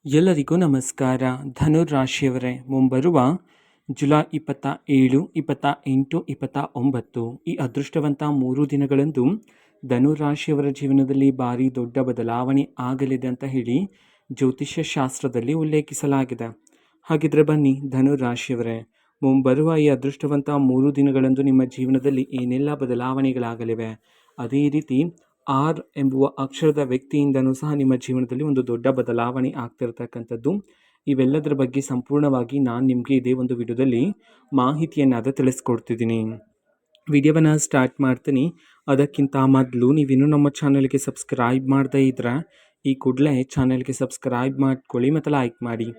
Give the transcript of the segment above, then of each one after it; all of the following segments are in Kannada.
ಎಲ್ಲರಿಗೂ ನಮಸ್ಕಾರ. ಧನುರಾಶಿಯವರೇ, ಮುಂಬರುವ ಜುಲೈ 27, 28, 29 ಈ ಅದೃಷ್ಟವಂತ 3 ದಿನಗಳಂದು ಧನುರಾಶಿಯವರ ಜೀವನದಲ್ಲಿ ಭಾರಿ ದೊಡ್ಡ ಬದಲಾವಣೆ ಆಗಲಿದೆ ಅಂತ ಹೇಳಿ ಜ್ಯೋತಿಷ್ಯ ಶಾಸ್ತ್ರದಲ್ಲಿ ಉಲ್ಲೇಖಿಸಲಾಗಿದೆ. ಹಾಗಿದ್ರೆ ಬನ್ನಿ ಧನುರಾಶಿಯವರೇ, ಮುಂಬರುವ ಈ ಅದೃಷ್ಟವಂತ 3 ದಿನಗಳಂದು ನಿಮ್ಮ ಜೀವನದಲ್ಲಿ ಏನೆಲ್ಲ ಬದಲಾವಣೆಗಳಾಗಲಿವೆ, ಅದೇ ರೀತಿ ಆರ್ ಎಂಬುವ ಅಕ್ಷರದ ವ್ಯಕ್ತಿಯಿಂದನೂ ಸಹ ನಿಮ್ಮ ಜೀವನದಲ್ಲಿ ಒಂದು ದೊಡ್ಡ ಬದಲಾವಣೆ ಆಗ್ತಿರ್ತಕ್ಕಂಥದ್ದು. ಇವೆಲ್ಲದರ ಬಗ್ಗೆ ಸಂಪೂರ್ಣವಾಗಿ ನಾನು ನಿಮಗೆ ಇದೇ ಒಂದು ವಿಡಿಯೋದಲ್ಲಿ ಮಾಹಿತಿಯನ್ನಾದ ತಿಳಿಸ್ಕೊಡ್ತಿದ್ದೀನಿ. ವಿಡಿಯೋವನ್ನು ಸ್ಟಾರ್ಟ್ ಮಾಡ್ತೀನಿ. ಅದಕ್ಕಿಂತ ಮೊದಲು ನೀವಿನ್ನೂ ನಮ್ಮ ಚಾನಲ್ಗೆ ಸಬ್ಸ್ಕ್ರೈಬ್ ಮಾಡದೇ ಇದ್ದರೆ ಈ ಕೂಡಲೇ ಚಾನಲ್ಗೆ ಸಬ್ಸ್ಕ್ರೈಬ್ ಮಾಡ್ಕೊಳ್ಳಿ ಮತ್ತು ಲೈಕ್ ಮಾಡಿ.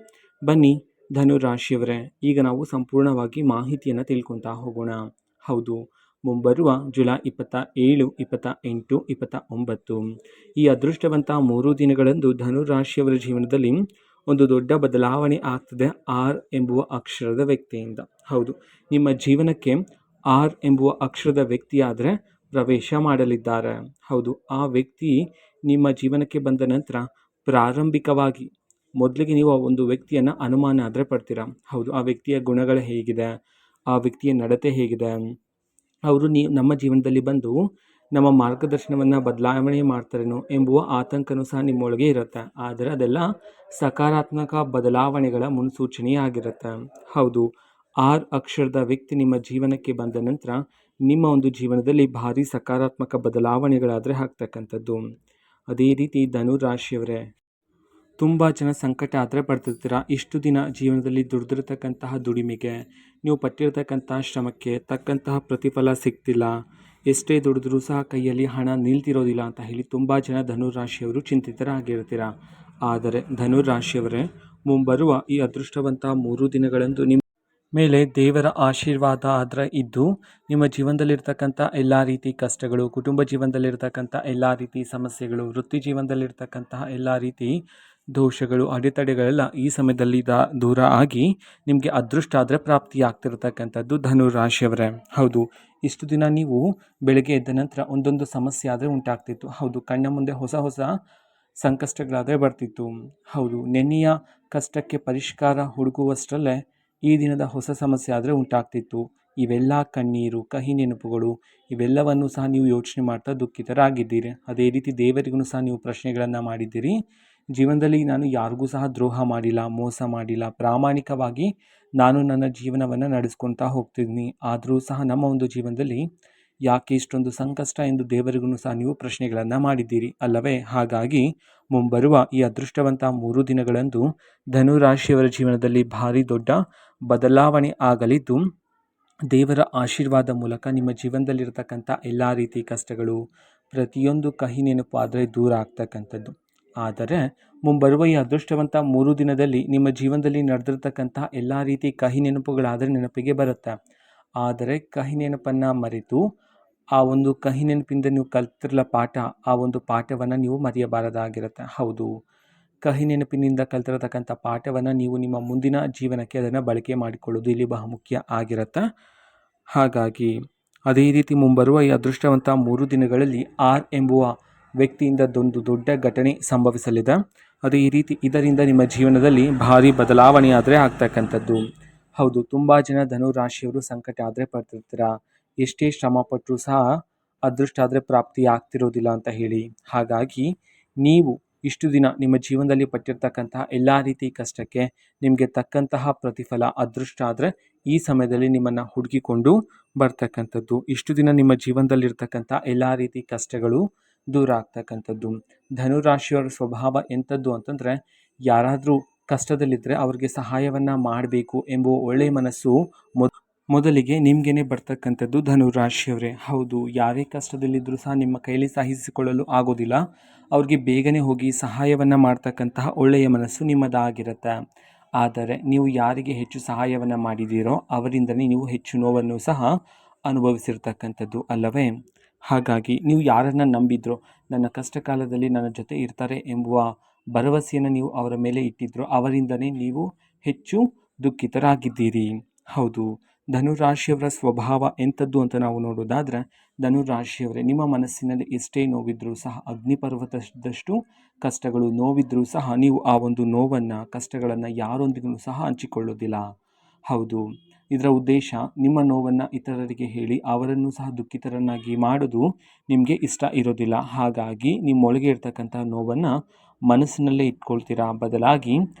ಬನ್ನಿ ಧನುರಾಶಿಯವರೇ, ಈಗ ನಾವು ಸಂಪೂರ್ಣವಾಗಿ ಮಾಹಿತಿಯನ್ನು ತಿಳ್ಕೊತಾ ಹೋಗೋಣ. ಹೌದು, ಮುಂಬರುವ ಜುಲೈ 27, 28, 29 ಈ ಅದೃಷ್ಟವಂತ 3 ದಿನಗಳಂದು ಧನುರಾಶಿಯವರ ಜೀವನದಲ್ಲಿ ಒಂದು ದೊಡ್ಡ ಬದಲಾವಣೆ ಆಗ್ತದೆ ಆರ್ ಎಂಬುವ ಅಕ್ಷರದ ವ್ಯಕ್ತಿಯಿಂದ. ಹೌದು, ನಿಮ್ಮ ಜೀವನಕ್ಕೆ ಆರ್ ಎಂಬುವ ಅಕ್ಷರದ ವ್ಯಕ್ತಿಯಾದರೆ ಪ್ರವೇಶ ಮಾಡಲಿದ್ದಾರೆ. ಹೌದು, ಆ ವ್ಯಕ್ತಿ ನಿಮ್ಮ ಜೀವನಕ್ಕೆ ಬಂದ ನಂತರ ಪ್ರಾರಂಭಿಕವಾಗಿ ಮೊದಲಿಗೆ ನೀವು ಆ ಒಂದು ವ್ಯಕ್ತಿಯನ್ನು ಅನುಮಾನ ಆದರೆ ಪಡ್ತೀರಾ. ಹೌದು, ಆ ವ್ಯಕ್ತಿಯ ಗುಣಗಳು ಹೇಗಿದೆ, ಆ ವ್ಯಕ್ತಿಯ ನಡತೆ ಹೇಗಿದೆ, ಅವರು ನಮ್ಮ ಜೀವನದಲ್ಲಿ ಬಂದು ನಮ್ಮ ಮಾರ್ಗದರ್ಶನವನ್ನು ಬದಲಾವಣೆ ಮಾಡ್ತಾರೇನೋ ಎಂಬುವ ಆತಂಕನೂ ಸಹ ನಿಮ್ಮೊಳಗೆ ಇರುತ್ತೆ. ಆದರೆ ಅದೆಲ್ಲ ಸಕಾರಾತ್ಮಕ ಬದಲಾವಣೆಗಳ ಮುನ್ಸೂಚನೆಯಾಗಿರುತ್ತೆ. ಹೌದು, ಆರ್ ಅಕ್ಷರದ ವ್ಯಕ್ತಿ ನಿಮ್ಮ ಜೀವನಕ್ಕೆ ಬಂದ ನಂತರ ನಿಮ್ಮ ಒಂದು ಜೀವನದಲ್ಲಿ ಭಾರಿ ಸಕಾರಾತ್ಮಕ ಬದಲಾವಣೆಗಳಾದರೆ ಆಗ್ತಕ್ಕಂಥದ್ದು. ಅದೇ ರೀತಿ ಧನುರಾಶಿಯವರೇ, ತುಂಬ ಜನ ಸಂಕಟ ಆದರೆ ಪಡ್ತಿರ್ತೀರ. ಇಷ್ಟು ದಿನ ಜೀವನದಲ್ಲಿ ದುಡಿದಿರ್ತಕ್ಕಂತಹ ದುಡಿಮೆಗೆ, ನೀವು ಪಟ್ಟಿರ್ತಕ್ಕಂತಹ ಶ್ರಮಕ್ಕೆ ತಕ್ಕಂತಹ ಪ್ರತಿಫಲ ಸಿಗ್ತಿಲ್ಲ, ಎಷ್ಟೇ ದುಡಿದ್ರೂ ಸಹ ಕೈಯಲ್ಲಿ ಹಣ ನಿಲ್ತಿರೋದಿಲ್ಲ ಅಂತ ಹೇಳಿ ತುಂಬ ಜನ ಧನುರಾಶಿಯವರು ಚಿಂತಿತರಾಗಿರ್ತೀರ. ಆದರೆ ಧನುರಾಶಿಯವರೇ, ಮುಂಬರುವ ಈ ಅದೃಷ್ಟವಂತ 3 ದಿನಗಳಂದು ನಿಮ್ಮ ಮೇಲೆ ದೇವರ ಆಶೀರ್ವಾದ ಆದರೆ ಇದ್ದು ನಿಮ್ಮ ಜೀವನದಲ್ಲಿರ್ತಕ್ಕಂಥ ಎಲ್ಲ ರೀತಿ ಕಷ್ಟಗಳು, ಕುಟುಂಬ ಜೀವನದಲ್ಲಿರ್ತಕ್ಕಂಥ ಎಲ್ಲ ರೀತಿ ಸಮಸ್ಯೆಗಳು, ವೃತ್ತಿ ಜೀವನದಲ್ಲಿರ್ತಕ್ಕಂತಹ ಎಲ್ಲ ರೀತಿ ದೋಷಗಳು, ಅಡೆತಡೆಗಳೆಲ್ಲ ಈ ಸಮಯದಲ್ಲಿ ದೂರ ಆಗಿ ನಿಮಗೆ ಅದೃಷ್ಟ ಆದರೆ ಪ್ರಾಪ್ತಿಯಾಗ್ತಿರ್ತಕ್ಕಂಥದ್ದು ಧನುರಾಶಿಯವರೇ. ಹೌದು, ಇಷ್ಟು ದಿನ ನೀವು ಬೆಳಗ್ಗೆ ಎದ್ದ ನಂತರ ಒಂದೊಂದು ಸಮಸ್ಯೆ ಆದರೆ ಉಂಟಾಗ್ತಿತ್ತು. ಹೌದು, ಕಣ್ಣ ಮುಂದೆ ಹೊಸ ಹೊಸ ಸಂಕಷ್ಟಗಳಾದರೆ ಬರ್ತಿತ್ತು. ಹೌದು, ನೆನ್ನೆಯ ಕಷ್ಟಕ್ಕೆ ಪರಿಷ್ಕಾರ ಹುಡುಕುವಷ್ಟರಲ್ಲೇ ಈ ದಿನದ ಹೊಸ ಸಮಸ್ಯೆ ಆದರೆ ಉಂಟಾಗ್ತಿತ್ತು. ಇವೆಲ್ಲ ಕಣ್ಣೀರು, ಕಹಿ ನೆನಪುಗಳು ಇವೆಲ್ಲವನ್ನು ಸಹ ನೀವು ಯೋಚನೆ ಮಾಡ್ತಾ ದುಃಖಿತರಾಗಿದ್ದೀರಿ. ಅದೇ ರೀತಿ ದೇವರಿಗೂ ಸಹ ನೀವು ಪ್ರಶ್ನೆಗಳನ್ನು ಮಾಡಿದ್ದೀರಿ. ಜೀವನದಲ್ಲಿ ನಾನು ಯಾರಿಗೂ ಸಹ ದ್ರೋಹ ಮಾಡಿಲ್ಲ, ಮೋಸ ಮಾಡಿಲ್ಲ, ಪ್ರಾಮಾಣಿಕವಾಗಿ ನಾನು ನನ್ನ ಜೀವನವನ್ನು ನಡೆಸ್ಕೊಳ್ತಾ ಹೋಗ್ತಿದ್ದೀನಿ. ಆದರೂ ಸಹ ನಮ್ಮ ಒಂದು ಜೀವನದಲ್ಲಿ ಯಾಕೆ ಇಷ್ಟೊಂದು ಸಂಕಷ್ಟ ಎಂದು ದೇವರಿಗೂ ಸಹ ನೀವು ಪ್ರಶ್ನೆಗಳನ್ನು ಮಾಡಿದ್ದೀರಿ ಅಲ್ಲವೇ? ಹಾಗಾಗಿ ಮುಂಬರುವ ಈ ಅದೃಷ್ಟವಂತ 3 ದಿನಗಳಂದು ಧನುರಾಶಿಯವರ ಜೀವನದಲ್ಲಿ ಭಾರಿ ದೊಡ್ಡ ಬದಲಾವಣೆ ಆಗಲಿದ್ದು, ದೇವರ ಆಶೀರ್ವಾದ ಮೂಲಕ ನಿಮ್ಮ ಜೀವನದಲ್ಲಿರ್ತಕ್ಕಂಥ ಎಲ್ಲ ರೀತಿ ಕಷ್ಟಗಳು, ಪ್ರತಿಯೊಂದು ಕಹಿ ನೆನಪು ಆದರೆ ದೂರ ಆಗ್ತಕ್ಕಂಥದ್ದು. ಆದರೆ ಮುಂಬರುವ ಈ ಅದೃಷ್ಟವಂತ 3 ದಿನದಲ್ಲಿ ನಿಮ್ಮ ಜೀವನದಲ್ಲಿ ನಡೆದಿರ್ತಕ್ಕಂಥ ಎಲ್ಲ ರೀತಿ ಕಹಿ ನೆನಪುಗಳಾದರೆ ನೆನಪಿಗೆ ಬರುತ್ತೆ. ಆದರೆ ಕಹಿ ನೆನಪನ್ನು ಮರೆತು ಆ ಒಂದು ಕಹಿ ನೆನಪಿಂದ ನೀವು ಕಲ್ತಿರಲ್ಲ ಪಾಠ, ಆ ಒಂದು ಪಾಠವನ್ನು ನೀವು ಮರೆಯಬಾರದಾಗಿರುತ್ತೆ. ಹೌದು, ಕಹಿ ನೆನಪಿನಿಂದ ಕಲ್ತಿರತಕ್ಕಂಥ ಪಾಠವನ್ನು ನೀವು ನಿಮ್ಮ ಮುಂದಿನ ಜೀವನಕ್ಕೆ ಅದನ್ನು ಬಳಕೆ ಮಾಡಿಕೊಳ್ಳೋದು ಇಲ್ಲಿ ಬಹುಮುಖ್ಯ ಆಗಿರುತ್ತೆ. ಹಾಗಾಗಿ ಅದೇ ರೀತಿ ಮುಂಬರುವ ಈ ಅದೃಷ್ಟವಂತ 3 ದಿನಗಳಲ್ಲಿ ಆರ್ ಎಂಬುವ ವ್ಯಕ್ತಿಯಿಂದ ಒಂದು ದೊಡ್ಡ ಘಟನೆ ಸಂಭವಿಸಲಿದೆ. ಅದೇ ರೀತಿ ಇದರಿಂದ ನಿಮ್ಮ ಜೀವನದಲ್ಲಿ ಭಾರಿ ಬದಲಾವಣೆ ಆದರೆ ಆಗ್ತಕ್ಕಂಥದ್ದು. ಹೌದು, ತುಂಬ ಜನ ಧನುರಾಶಿಯವರು ಸಂಕಟ ಆದರೆ ಪಡ್ತಿರ್ತೀರ. ಎಷ್ಟೇ ಶ್ರಮ ಪಟ್ಟರೂ ಸಹ ಅದೃಷ್ಟ ಆದರೆ ಪ್ರಾಪ್ತಿ ಆಗ್ತಿರೋದಿಲ್ಲ ಅಂತ ಹೇಳಿ. ಹಾಗಾಗಿ ನೀವು ಇಷ್ಟು ದಿನ ನಿಮ್ಮ ಜೀವನದಲ್ಲಿ ಪಟ್ಟಿರ್ತಕ್ಕಂತಹ ಎಲ್ಲ ರೀತಿ ಕಷ್ಟಕ್ಕೆ ನಿಮಗೆ ತಕ್ಕಂತಹ ಪ್ರತಿಫಲ ಅದೃಷ್ಟ ಆದರೆ ಈ ಸಮಯದಲ್ಲಿ ನಿಮ್ಮನ್ನು ಹುಡುಕಿಕೊಂಡು ಬರ್ತಕ್ಕಂಥದ್ದು. ಇಷ್ಟು ದಿನ ನಿಮ್ಮ ಜೀವನದಲ್ಲಿರ್ತಕ್ಕಂಥ ಎಲ್ಲ ರೀತಿ ಕಷ್ಟಗಳು ದೂರ ಆಗ್ತಕ್ಕಂಥದ್ದು. ಧನುರಾಶಿಯವರ ಸ್ವಭಾವ ಎಂಥದ್ದು ಅಂತಂದರೆ, ಯಾರಾದರೂ ಕಷ್ಟದಲ್ಲಿದ್ದರೆ ಅವ್ರಿಗೆ ಸಹಾಯವನ್ನು ಮಾಡಬೇಕು ಎಂಬುವ ಒಳ್ಳೆಯ ಮನಸ್ಸು ಮೊದಲಿಗೆ ನಿಮಗೇನೆ ಬರ್ತಕ್ಕಂಥದ್ದು ಧನುರಾಶಿಯವರೇ. ಹೌದು, ಯಾರೇ ಕಷ್ಟದಲ್ಲಿದ್ದರೂ ಸಹ ನಿಮ್ಮ ಕೈಲಿ ಸಹಿಸಿಕೊಳ್ಳಲು ಆಗೋದಿಲ್ಲ, ಅವ್ರಿಗೆ ಬೇಗನೆ ಹೋಗಿ ಸಹಾಯವನ್ನು ಮಾಡ್ತಕ್ಕಂತಹ ಒಳ್ಳೆಯ ಮನಸ್ಸು ನಿಮ್ಮದಾಗಿರುತ್ತೆ. ಆದರೆ ನೀವು ಯಾರಿಗೆ ಹೆಚ್ಚು ಸಹಾಯವನ್ನು ಮಾಡಿದ್ದೀರೋ ಅವರಿಂದಲೇ ನೀವು ಹೆಚ್ಚು ನೋವನ್ನು ಸಹ ಅನುಭವಿಸಿರ್ತಕ್ಕಂಥದ್ದು ಅಲ್ಲವೇ? ಹಾಗಾಗಿ ನೀವು ಯಾರನ್ನು ನಂಬಿದ್ರೋ, ನನ್ನ ಕಷ್ಟ ಕಾಲದಲ್ಲಿ ನನ್ನ ಜೊತೆ ಇರ್ತಾರೆ ಎಂಬುವ ಭರವಸೆಯನ್ನು ನೀವು ಅವರ ಮೇಲೆ ಇಟ್ಟಿದ್ರೋ ಅವರಿಂದಲೇ ನೀವು ಹೆಚ್ಚು ದುಃಖಿತರಾಗಿದ್ದೀರಿ. ಹೌದು, ಧನುರಾಶಿಯವರ ಸ್ವಭಾವ ಎಂಥದ್ದು ಅಂತ ನಾವು ನೋಡೋದಾದರೆ, ಧನುರಾಶಿಯವರೇ, ನಿಮ್ಮ ಮನಸ್ಸಿನಲ್ಲಿ ಎಷ್ಟೇ ನೋವಿದ್ರೂ ಸಹ ಅಗ್ನಿಪರ್ವತದಷ್ಟು ಕಷ್ಟಗಳು ನೋವಿದ್ರೂ ಸಹ ನೀವು ಆ ಒಂದು ನೋವನ್ನು ಕಷ್ಟಗಳನ್ನು ಯಾರೊಂದಿಗೂ ಸಹ ಹಂಚಿಕೊಳ್ಳೋದಿಲ್ಲ. ಹೌದು, ಇದರ ಉದ್ದೇಶ ನಿಮ್ಮ ನೋವನ್ನು ಇತರರಿಗೆ ಹೇಳಿ ಅವರನ್ನು ಸಹ ದುಃಖಿತರನ್ನಾಗಿ ಮಾಡೋದು ನಿಮಗೆ ಇಷ್ಟ ಇರೋದಿಲ್ಲ. ಹಾಗಾಗಿ ನಿಮ್ಮೊಳಗೆ ಇರ್ತಕ್ಕಂಥ ನೋವನ್ನು ಮನಸ್ಸಿನಲ್ಲೇ ಇಟ್ಕೊಳ್ತೀರಾ. ಬದಲಾಗಿ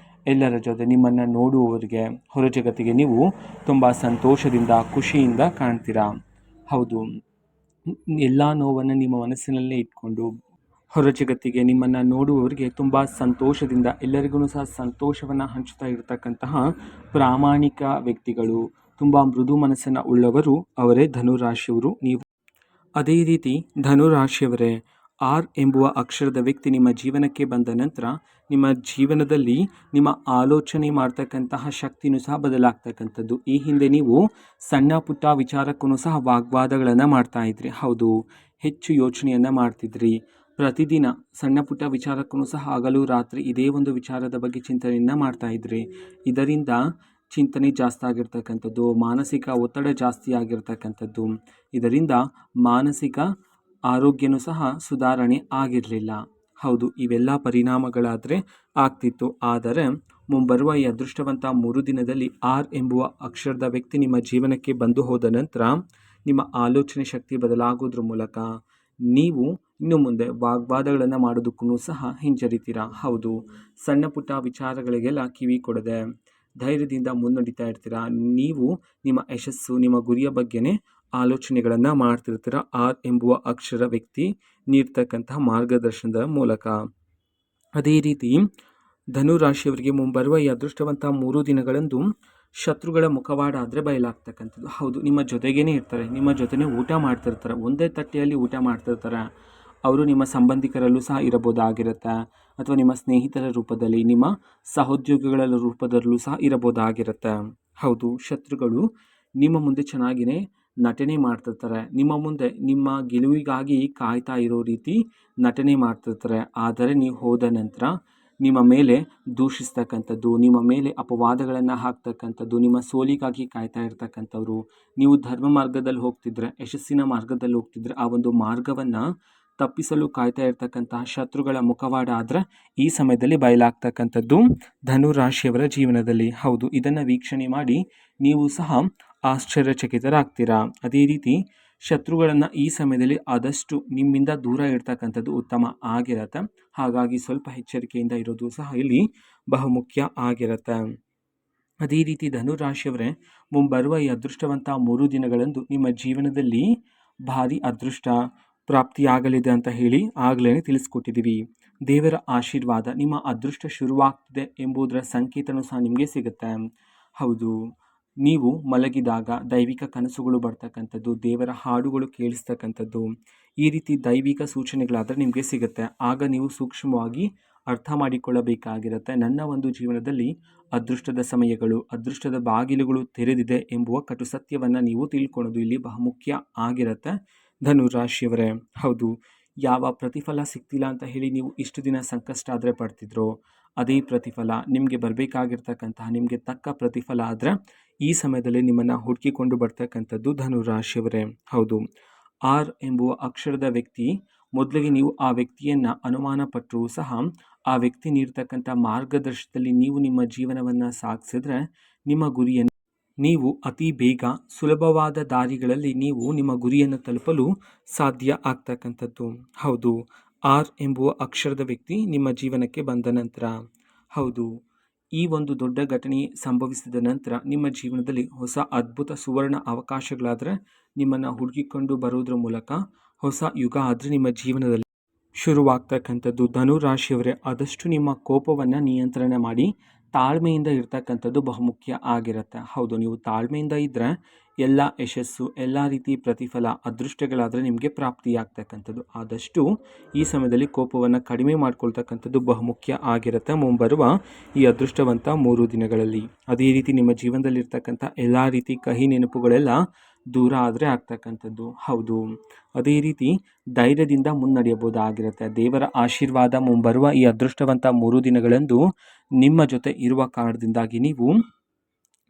ಎಲ್ಲರ ಜೊತೆ ನಿಮ್ಮನ್ನು ನೋಡುವವರಿಗೆ, ಹೊರ ಜಗತ್ತಿಗೆ ನೀವು ತುಂಬ ಸಂತೋಷದಿಂದ ಖುಷಿಯಿಂದ ಕಾಣ್ತೀರಾ. ಹೌದು, ಎಲ್ಲ ನೋವನ್ನು ನಿಮ್ಮ ಮನಸ್ಸಿನಲ್ಲೇ ಇಟ್ಕೊಂಡು ಹೊರ ಜಗತ್ತಿಗೆ ನಿಮ್ಮನ್ನು ನೋಡುವವರಿಗೆ ತುಂಬ ಸಂತೋಷದಿಂದ ಎಲ್ಲರಿಗೂ ಸಹ ಸಂತೋಷವನ್ನು ಹಂಚುತ್ತಾ ಇರತಕ್ಕಂತಹ ಪ್ರಾಮಾಣಿಕ ವ್ಯಕ್ತಿಗಳು, ತುಂಬ ಮೃದು ಮನಸ್ಸನ್ನು ಉಳ್ಳವರು ಅವರೇ ಧನುರಾಶಿಯವರು. ನೀವು ಅದೇ ರೀತಿ ಧನುರಾಶಿಯವರೇ, ಆರ್ ಎಂಬುವ ಅಕ್ಷರದ ವ್ಯಕ್ತಿ ನಿಮ್ಮ ಜೀವನಕ್ಕೆ ಬಂದ ನಂತರ ನಿಮ್ಮ ಜೀವನದಲ್ಲಿ ನಿಮ್ಮ ಆಲೋಚನೆ ಮಾಡ್ತಕ್ಕಂತಹ ಶಕ್ತಿನೂ ಸಹ ಬದಲಾಗ್ತಕ್ಕಂಥದ್ದು. ಈ ಹಿಂದೆ ನೀವು ಸಣ್ಣ ಪುಟ್ಟ ವಿಚಾರಕ್ಕೂ ಸಹ ವಾಗ್ವಾದಗಳನ್ನು ಮಾಡ್ತಾಯಿದ್ರಿ. ಹೌದು, ಹೆಚ್ಚು ಯೋಚನೆಯನ್ನು ಮಾಡ್ತಿದ್ರಿ. ಪ್ರತಿದಿನ ಸಣ್ಣ ಪುಟ್ಟ ವಿಚಾರಕ್ಕೂ ಸಹ ಹಗಲು ರಾತ್ರಿ ಇದೇ ಒಂದು ವಿಚಾರದ ಬಗ್ಗೆ ಚಿಂತನೆಯನ್ನು ಮಾಡ್ತಾಯಿದ್ರಿ. ಇದರಿಂದ ಚಿಂತನೆ ಜಾಸ್ತಿ ಆಗಿರ್ತಕ್ಕಂಥದ್ದು, ಮಾನಸಿಕ ಒತ್ತಡ ಜಾಸ್ತಿ ಆಗಿರ್ತಕ್ಕಂಥದ್ದು, ಇದರಿಂದ ಮಾನಸಿಕ ಆರೋಗ್ಯನೂ ಸಹ ಸುಧಾರಣೆ ಆಗಿರಲಿಲ್ಲ. ಹೌದು, ಇವೆಲ್ಲ ಪರಿಣಾಮಗಳಾದರೆ ಆಗ್ತಿತ್ತು. ಆದರೆ ಮುಂಬರುವ ಈ ಅದೃಷ್ಟವಂತ 3 ದಿನದಲ್ಲಿ ಆರ್ ಎಂಬುವ ಅಕ್ಷರದ ವ್ಯಕ್ತಿ ನಿಮ್ಮ ಜೀವನಕ್ಕೆ ಬಂದು ಹೋದ ನಂತರ ನಿಮ್ಮ ಆಲೋಚನೆ ಶಕ್ತಿ ಬದಲಾಗೋದ್ರ ಮೂಲಕ ನೀವು ಇನ್ನು ಮುಂದೆ ವಾಗ್ವಾದಗಳನ್ನು ಮಾಡೋದಕ್ಕೂ ಸಹ ಹಿಂಜರಿತೀರಾ. ಹೌದು, ಸಣ್ಣ ಪುಟ್ಟ ವಿಚಾರಗಳಿಗೆಲ್ಲ ಕಿವಿ ಕೊಡದೆ ಧೈರ್ಯದಿಂದ ಮುನ್ನಡೀತಾ ಇರ್ತೀರಾ. ನೀವು ನಿಮ್ಮ ಯಶಸ್ಸು, ನಿಮ್ಮ ಗುರಿಯ ಬಗ್ಗೆನೇ ಆಲೋಚನೆಗಳನ್ನು ಮಾಡ್ತಿರ್ತೀರ ಆರ್ ಎಂಬುವ ಅಕ್ಷರ ವ್ಯಕ್ತಿ ನೀಡ್ತಕ್ಕಂತಹ ಮಾರ್ಗದರ್ಶನದ ಮೂಲಕ. ಅದೇ ರೀತಿ ಧನುರಾಶಿಯವರಿಗೆ ಮುಂಬರುವ ಈ ಅದೃಷ್ಟವಂತ 3 ದಿನಗಳಂದು ಶತ್ರುಗಳ ಮುಖವಾಡ ಆದರೆ ಬಯಲಾಗ್ತಕ್ಕಂಥದ್ದು. ಹೌದು, ನಿಮ್ಮ ಜೊತೆಗೇ ಇರ್ತಾರೆ, ನಿಮ್ಮ ಜೊತೆನೇ ಊಟ ಮಾಡ್ತಿರ್ತಾರೆ, ಒಂದೇ ತಟ್ಟೆಯಲ್ಲಿ ಊಟ ಮಾಡ್ತಿರ್ತಾರೆ. ಅವರು ನಿಮ್ಮ ಸಂಬಂಧಿಕರಲ್ಲೂ ಸಹ ಇರಬಹುದಾಗಿರುತ್ತೆ, ಅಥವಾ ನಿಮ್ಮ ಸ್ನೇಹಿತರ ರೂಪದಲ್ಲಿ, ನಿಮ್ಮ ಸಹೋದ್ಯೋಗಿಗಳ ರೂಪದಲ್ಲೂ ಸಹ ಇರಬಹುದಾಗಿರುತ್ತೆ. ಹೌದು, ಶತ್ರುಗಳು ನಿಮ್ಮ ಮುಂದೆ ಚೆನ್ನಾಗಿಯೇ ನಟನೆ ಮಾಡ್ತಿರ್ತಾರೆ. ನಿಮ್ಮ ಮುಂದೆ ನಿಮ್ಮ ಗೆಲುವಿಗಾಗಿ ಕಾಯ್ತಾ ಇರೋ ರೀತಿ ನಟನೆ ಮಾಡ್ತಿರ್ತಾರೆ. ಆದರೆ ನೀವು ಹೋದ ನಂತರ ನಿಮ್ಮ ಮೇಲೆ ದೂಷಿಸ್ತಕ್ಕಂಥದ್ದು, ನಿಮ್ಮ ಮೇಲೆ ಅಪವಾದಗಳನ್ನು ಹಾಕ್ತಕ್ಕಂಥದ್ದು, ನಿಮ್ಮ ಸೋಲಿಗಾಗಿ ಕಾಯ್ತಾ ಇರ್ತಕ್ಕಂಥವ್ರು, ನೀವು ಧರ್ಮ ಮಾರ್ಗದಲ್ಲಿ ಹೋಗ್ತಿದ್ರೆ, ಯಶಸ್ಸಿನ ಮಾರ್ಗದಲ್ಲಿ ಹೋಗ್ತಿದ್ರೆ ಆ ಒಂದು ಮಾರ್ಗವನ್ನು ತಪ್ಪಿಸಲು ಕಾಯ್ತಾ ಇರ್ತಕ್ಕಂತಹ ಶತ್ರುಗಳ ಮುಖವಾಡ ಆದರೆ ಈ ಸಮಯದಲ್ಲಿ ಬಯಲಾಗ್ತಕ್ಕಂಥದ್ದು ಧನುರಾಶಿಯವರ ಜೀವನದಲ್ಲಿ. ಹೌದು, ಇದನ್ನು ವೀಕ್ಷಣೆ ಮಾಡಿ ನೀವು ಸಹ ಆಶ್ಚರ್ಯಚಕಿತರಾಗ್ತೀರಾ. ಅದೇ ರೀತಿ ಶತ್ರುಗಳನ್ನು ಈ ಸಮಯದಲ್ಲಿ ಆದಷ್ಟು ನಿಮ್ಮಿಂದ ದೂರ ಇಡ್ತಕ್ಕಂಥದ್ದು ಉತ್ತಮ ಆಗಿರುತ್ತೆ. ಹಾಗಾಗಿ ಸ್ವಲ್ಪ ಎಚ್ಚರಿಕೆಯಿಂದ ಇರೋದು ಸಹ ಇಲ್ಲಿ ಬಹುಮುಖ್ಯ ಆಗಿರುತ್ತೆ. ಅದೇ ರೀತಿ ಧನುರಾಶಿಯವರೇ, ಮುಂಬರುವ ಈ ಅದೃಷ್ಟವಂತ 3 ದಿನಗಳಂದು ನಿಮ್ಮ ಜೀವನದಲ್ಲಿ ಭಾರಿ ಅದೃಷ್ಟ ಪ್ರಾಪ್ತಿಯಾಗಲಿದೆ ಅಂತ ಹೇಳಿ ಆಗಲೇ ತಿಳಿಸ್ಕೊಟ್ಟಿದ್ದೀವಿ. ದೇವರ ಆಶೀರ್ವಾದ, ನಿಮ್ಮ ಅದೃಷ್ಟ ಶುರುವಾಗ್ತಿದೆ ಎಂಬುದರ ಸಂಕೇತನೂ ಸಹ ನಿಮಗೆ ಸಿಗುತ್ತೆ. ಹೌದು, ನೀವು ಮಲಗಿದಾಗ ದೈವಿಕ ಕನಸುಗಳು ಬರ್ತಕ್ಕಂಥದ್ದು, ದೇವರ ಹಾಡುಗಳು ಕೇಳಿಸ್ತಕ್ಕಂಥದ್ದು, ಈ ರೀತಿ ದೈವಿಕ ಸೂಚನೆಗಳಾದರೆ ನಿಮಗೆ ಸಿಗುತ್ತೆ. ಆಗ ನೀವು ಸೂಕ್ಷ್ಮವಾಗಿ ಅರ್ಥ ಮಾಡಿಕೊಳ್ಳಬೇಕಾಗಿರುತ್ತೆ. ನನ್ನ ಒಂದು ಜೀವನದಲ್ಲಿ ಅದೃಷ್ಟದ ಸಮಯಗಳು, ಅದೃಷ್ಟದ ಬಾಗಿಲುಗಳು ತೆರೆದಿದೆ ಎಂಬುವ ಕಟು ಸತ್ಯವನ್ನು ನೀವು ತಿಳ್ಕೊಳ್ಳೋದು ಇಲ್ಲಿ ಬಹುಮುಖ್ಯ ಆಗಿರುತ್ತೆ ಧನುರಾಶಿಯವರೇ. ಹೌದು, ಯಾವ ಪ್ರತಿಫಲ ಸಿಗ್ತಿಲ್ಲ ಅಂತ ಹೇಳಿ ನೀವು ಇಷ್ಟು ದಿನ ಸಂಕಷ್ಟ ಆದರೆ ಪಡ್ತಿದ್ರೋ ಅದೇ ಪ್ರತಿಫಲ ನಿಮಗೆ ಬರಬೇಕಾಗಿರ್ತಕ್ಕಂತಹ, ನಿಮಗೆ ತಕ್ಕ ಪ್ರತಿಫಲ ಆದರೆ ಈ ಸಮಯದಲ್ಲಿ ನಿಮ್ಮನ್ನು ಹುಡುಕಿಕೊಂಡು ಬರ್ತಕ್ಕಂಥದ್ದು ಧನುರಾಶಿಯವರೇ. ಹೌದು, ಆರ್ ಎಂಬುವ ಅಕ್ಷರದ ವ್ಯಕ್ತಿ, ಮೊದಲಿಗೆ ನೀವು ಆ ವ್ಯಕ್ತಿಯನ್ನು ಅನುಮಾನ ಪಟ್ಟರೂ ಸಹ ಆ ವ್ಯಕ್ತಿ ನೀಡ್ತಕ್ಕಂಥ ಮಾರ್ಗದರ್ಶನದಲ್ಲಿ ನೀವು ನಿಮ್ಮ ಜೀವನವನ್ನು ಸಾಗಿಸಿದ್ರೆ ನಿಮ್ಮ ಗುರಿಯನ್ನು ನೀವು ಅತಿ ಬೇಗ ಸುಲಭವಾದ ದಾರಿಗಳಲ್ಲಿ ನೀವು ನಿಮ್ಮ ಗುರಿಯನ್ನು ತಲುಪಲು ಸಾಧ್ಯ ಆಗ್ತಕ್ಕಂಥದ್ದು. ಹೌದು, ಆರ್ ಎಂಬುವ ಅಕ್ಷರದ ವ್ಯಕ್ತಿ ನಿಮ್ಮ ಜೀವನಕ್ಕೆ ಬಂದ ನಂತರ, ಹೌದು, ಈ ಒಂದು ದೊಡ್ಡ ಘಟನೆ ಸಂಭವಿಸಿದ ನಂತರ ನಿಮ್ಮ ಜೀವನದಲ್ಲಿ ಹೊಸ ಅದ್ಭುತ ಸುವರ್ಣ ಅವಕಾಶಗಳಾದರೆ ನಿಮ್ಮನ್ನು ಹುಡುಕಿಕೊಂಡು ಬರೋದ್ರ ಮೂಲಕ ಹೊಸ ಯುಗ ಆದರೆ ನಿಮ್ಮ ಜೀವನದಲ್ಲಿ ಶುರುವಾಗ್ತಕ್ಕಂಥದ್ದು. ಧನುರಾಶಿಯವರೇ, ಆದಷ್ಟು ನಿಮ್ಮ ಕೋಪವನ್ನು ನಿಯಂತ್ರಣ ಮಾಡಿ ತಾಳ್ಮೆಯಿಂದ ಇರ್ತಕ್ಕಂಥದ್ದು ಬಹುಮುಖ್ಯ ಆಗಿರುತ್ತೆ. ಹೌದು, ನೀವು ತಾಳ್ಮೆಯಿಂದ ಇದ್ದರೆ ಎಲ್ಲ ಯಶಸ್ಸು, ಎಲ್ಲ ರೀತಿ ಪ್ರತಿಫಲ, ಅದೃಷ್ಟಗಳಾದರೆ ನಿಮಗೆ ಪ್ರಾಪ್ತಿಯಾಗ್ತಕ್ಕಂಥದ್ದು. ಆದಷ್ಟು ಈ ಸಮಯದಲ್ಲಿ ಕೋಪವನ್ನು ಕಡಿಮೆ ಮಾಡ್ಕೊಳ್ತಕ್ಕಂಥದ್ದು ಬಹುಮುಖ್ಯ ಆಗಿರುತ್ತೆ ಮುಂಬರುವ ಈ ಅದೃಷ್ಟವಂತ 3 ದಿನಗಳಲ್ಲಿ. ಅದೇ ರೀತಿ ನಿಮ್ಮ ಜೀವನದಲ್ಲಿರ್ತಕ್ಕಂಥ ಎಲ್ಲ ರೀತಿ ಕಹಿ ನೆನಪುಗಳೆಲ್ಲ ದೂರ ಆದರೆ ಆಗ್ತಕ್ಕಂಥದ್ದು. ಹೌದು, ಅದೇ ರೀತಿ ಧೈರ್ಯದಿಂದ ಮುನ್ನಡೆಯಬಹುದಾಗಿರುತ್ತೆ. ದೇವರ ಆಶೀರ್ವಾದ ಮುಂಬರುವ ಈ ಅದೃಷ್ಟವಂತ 3 ದಿನಗಳಂದು ನಿಮ್ಮ ಜೊತೆ ಇರುವ ಕಾರಣದಿಂದಾಗಿ ನೀವು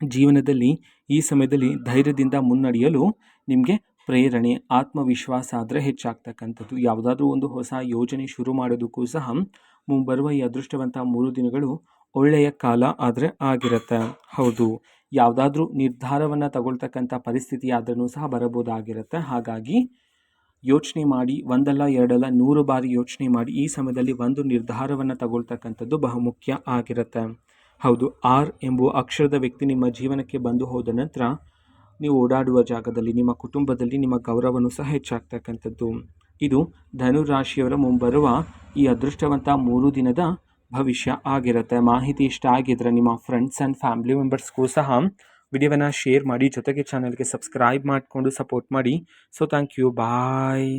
ಜೀವನದಲ್ಲಿ ಈ ಸಮಯದಲ್ಲಿ ಧೈರ್ಯದಿಂದ ಮುನ್ನಡೆಯಲು ನಿಮಗೆ ಪ್ರೇರಣೆ, ಆತ್ಮವಿಶ್ವಾಸ ಆದರೆ ಹೆಚ್ಚಾಗ್ತಕ್ಕಂಥದ್ದು. ಯಾವುದಾದ್ರೂ ಒಂದು ಹೊಸ ಯೋಜನೆ ಶುರು ಮಾಡೋದಕ್ಕೂ ಸಹ ಮುಂಬರುವ ಈ ಅದೃಷ್ಟವಂತ 3 ದಿನಗಳು ಒಳ್ಳೆಯ ಕಾಲ ಆದರೆ ಆಗಿರುತ್ತೆ. ಹೌದು, ಯಾವುದಾದ್ರೂ ನಿರ್ಧಾರವನ್ನು ತಗೊಳ್ತಕ್ಕಂಥ ಪರಿಸ್ಥಿತಿ ಆದ್ರೂ ಸಹ ಬರಬಹುದಾಗಿರುತ್ತೆ. ಹಾಗಾಗಿ ಯೋಚನೆ ಮಾಡಿ, ಒಂದಲ್ಲ ಎರಡಲ್ಲ 100 ಬಾರಿ ಯೋಚನೆ ಮಾಡಿ ಈ ಸಮಯದಲ್ಲಿ ಒಂದು ನಿರ್ಧಾರವನ್ನು ತಗೊಳ್ತಕ್ಕಂಥದ್ದು ಬಹುಮುಖ್ಯ ಆಗಿರುತ್ತೆ. ಹೌದು, ಆರ್ ಎಂಬುವ ಅಕ್ಷರದ ವ್ಯಕ್ತಿ ನಿಮ್ಮ ಜೀವನಕ್ಕೆ ಬಂದು ಹೋದ ನಂತರ ನೀವು ಓಡಾಡುವ ಜಾಗದಲ್ಲಿ ನಿಮ್ಮ ಕುಟುಂಬದಲ್ಲಿ ನಿಮ್ಮ ಗೌರವನೂ ಸಹ ಹೆಚ್ಚಾಗ್ತಕ್ಕಂಥದ್ದು. ಇದು ಧನುರಾಶಿಯವರ ಮುಂಬರುವ ಈ ಅದೃಷ್ಟವಂತ 3 ದಿನದ ಭವಿಷ್ಯ ಆಗಿರುತ್ತೆ. ಮಾಹಿತಿ ಇಷ್ಟ ಆಗಿದ್ರೆ ನಿಮ್ಮ ಫ್ರೆಂಡ್ಸ್ ಆ್ಯಂಡ್ ಫ್ಯಾಮಿಲಿ ಮೆಂಬರ್ಸ್ಗೂ ಸಹ ವಿಡಿಯೋವನ್ನು ಶೇರ್ ಮಾಡಿ, ಜೊತೆಗೆ ಚಾನಲ್ಗೆ ಸಬ್ಸ್ಕ್ರೈಬ್ ಮಾಡಿಕೊಂಡು ಸಪೋರ್ಟ್ ಮಾಡಿ. So thank you, bye.